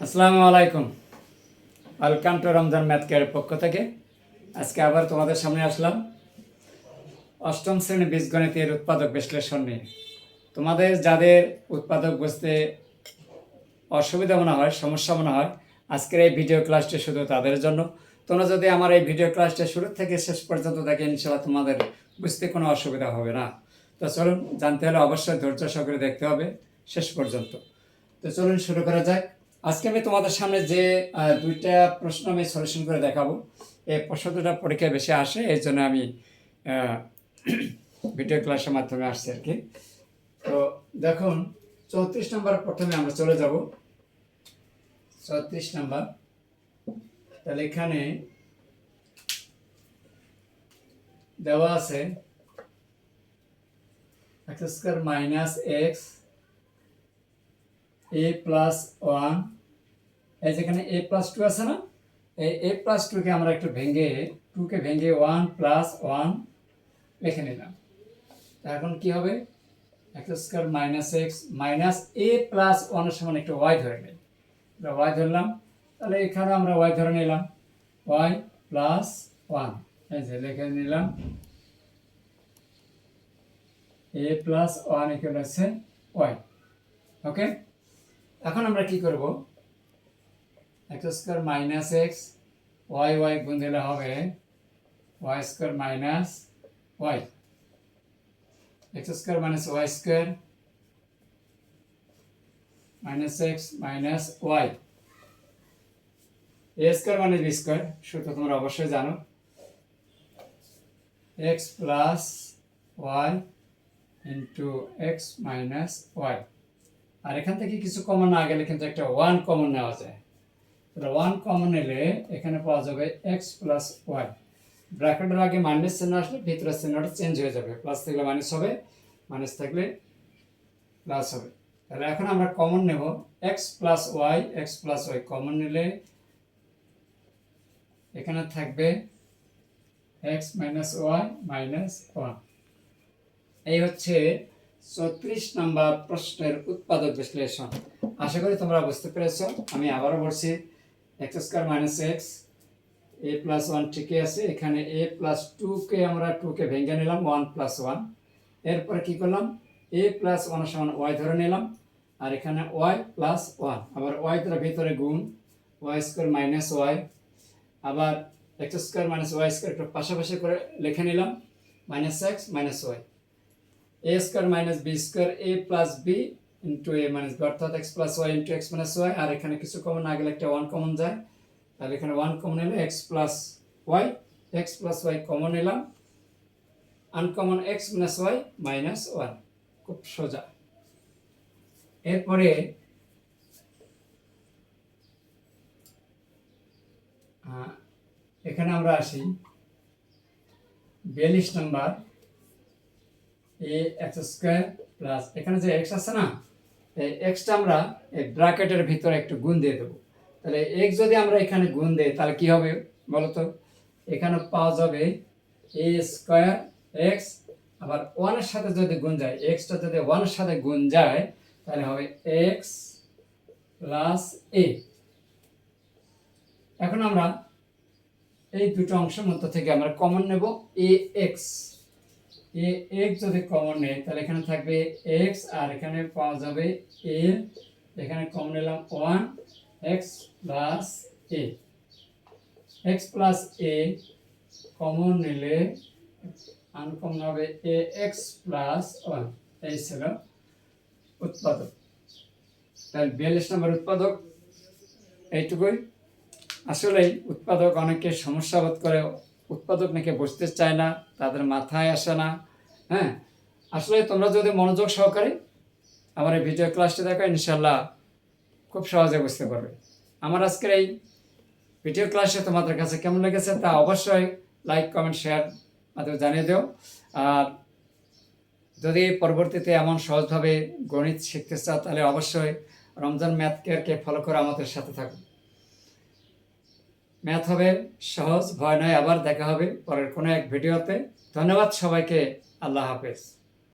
আসসালামু আলাইকুম। Welcome to Ramzan math কেয়ারের পক্ষ থেকে আজকে আবার তোমাদের সামনে আসলাম অষ্টম শ্রেণী বীজগণিতের উৎপাদক বিশ্লেষণ নিয়ে। তোমাদের যাদের উৎপাদক বুঝতে অসুবিধা মনে হয়, সমস্যা মনে হয়, আজকের এই ভিডিও ক্লাসটি শুধু তাদের জন্য। তোমরা যদি আমার এই ভিডিও ক্লাসটা শুরু থেকে শেষ পর্যন্ত দেখে, ইনশাআল্লাহ তোমাদের বুঝতে কোনো অসুবিধা হবে না। তো চলুন, জানতে হলে অবশ্যই ধৈর্য সহকারে দেখতে হবে শেষ পর্যন্ত। তো চলুন শুরু করা যাক। আজকে আমি তোমাদের সামনে যে দুইটা প্রশ্ন আমি সলিউশন করে দেখাবো। এই প্রশ্ন দুটা পরীক্ষায় বেশি আসে, এই জন্য আমি ভিডিও ক্লাসের মাধ্যমে আসছি আর কি। তো দেখুন, 34 নম্বর প্রথমে আমরা চলে যাব। 34 নম্বর, তাহলে এখানে দেওয়া আছে x স্কয়ার মাইনাস এক্স এ প্লাস ওয়ান। এই যেখানে a প্লাস টু আছে না, এই a প্লাস টুকে আমরা একটু ভেঙে, টুকে ভেঙে 1 প্লাস 1 লিখে নিলাম। এখন কি হবে, x square minus x minus a plus 1 এর সমান একটু y ধরে নিই। y ধরলাম, তাহলে এখানে আমরা y ধরে নিলাম, y প্লাস 1, এই যে লিখে নিলাম a প্লাস 1 ইকুয়াল হচ্ছে y। ওকে, এখন আমরা কি করব, x square minus x y y গুণ দিলে হবে y square minus y, x square minus y square minus x minus y, a square minus b square, সূত্র তোমরা অবশ্যই জানো, x plus y into x minus y। আর এখান থেকে কিছু কমন না গেলে কিন্তু একটা 1 কমন নেওয়া যায়। তাহলে 1 কমন নিলে এখানে পাওয়া যাবে x প্লাস y। ব্র্যাকেটের আগে মাইনাস চিহ্ন আসলে ভিতরের চিহ্নটা চেঞ্জ হয়ে যাবে, প্লাস থাকলে মাইনাস হবে, মাইনাস থাকলে প্লাস হবে। তাহলে এখন আমরা কমন নেব x প্লাস y কমন নিলে এখানে থাকবে x মাইনাস y মাইনাস 1। এই হচ্ছে 34 নম্বর প্রশ্নের উৎপাদক বিশ্লেষণ। আশা করি তোমরা বুঝতে পেরেছো। আমি আবারও বলছি, x square minus x a plus 1 ঠিকই আছে, এখানে a প্লাস 2কে আমরা 2কে ভেঙে নিলাম 1 প্লাস 1। এরপরে কি করলাম, a প্লাস 1 সমান y ধরে নিলাম, আর এখানে y প্লাস 1, আবার y দ্বারা ভিতরে গুণ y স্কয়ার মাইনাস y, আবার x square minus y square একটু পাশাপাশি করে লিখে নিলাম minus x minus y, a square minus b square a plus b into a minus b, অর্থাৎ x plus y into x minus y। আর এখানে কিছু common না গেলে একটা 1 কমন যায়, তাহলে এখানে 1 কমন এলে x প্লাস y কমন নিলাম, uncommon x minus y minus 1, খুব সোজা। এরপরে এখানে আমরা আসি 42 নম্বর, a x স্কয়ার প্লাস, এখানে যে x আছে না, এই xটা আমরা এই ব্র্যাকেটের ভিতরে একটু গুণ দিয়ে দেবো। তাহলে x যদি আমরা এখানে গুণ দেই তাহলে কি হবে বলো তো, এখানে পাওয়া যাবে a স্কয়ার x, আবার 1 এর সাথে যদি গুণ যায়, xটা যদি 1 এর সাথে গুণ যায় তাহলে হবে x প্লাস a। এখন আমরা এই দুটো অংশের মধ্যে থেকে আমরা কমন নেব ax যদি কমন নেই তাহলে এখানে থাকবে x, আর এখানে পাওয়া যাবে a, এখানে কমন নিলাম 1 x plus a, x plus a common নিলে আনকমন হবে ax প্লাস 1। এই ছিল উৎপাদক। তাহলে 42 নম্বর উৎপাদক এইটুকুই। আসলে উৎপাদক অনেকে সমস্যা বোধ করে, উৎপাদক নাকি বুঝতে চায় না, তাদের মাথায় আসে না। হ্যাঁ, আসলে তোমরা যদি মনোযোগ সহকারে আমার এই ভিডিও ক্লাসটি দেখো, ইনশাল্লাহ খুব সহজে বুঝতে পারবে। আমার আজকের এই ভিডিও ক্লাসে তোমাদের কাছে কেমন লেগেছে তা অবশ্যই লাইক কমেন্ট শেয়ার মাধ্যমে জানিয়ে দাও। আর যদি পরবর্তীতে এমন সহজভাবে গণিত শিখতে চাও তাহলে অবশ্যই রমজান ম্যাথ কেয়ারকে ফলো করে আমাদের সাথে থাকো। ম্যাথ হবে সহজ, ভয় নয়। আবার দেখা হবে পরের কোনো এক ভিডিওতে। ধন্যবাদ সবাইকে, আল্লাহ হাফেজ।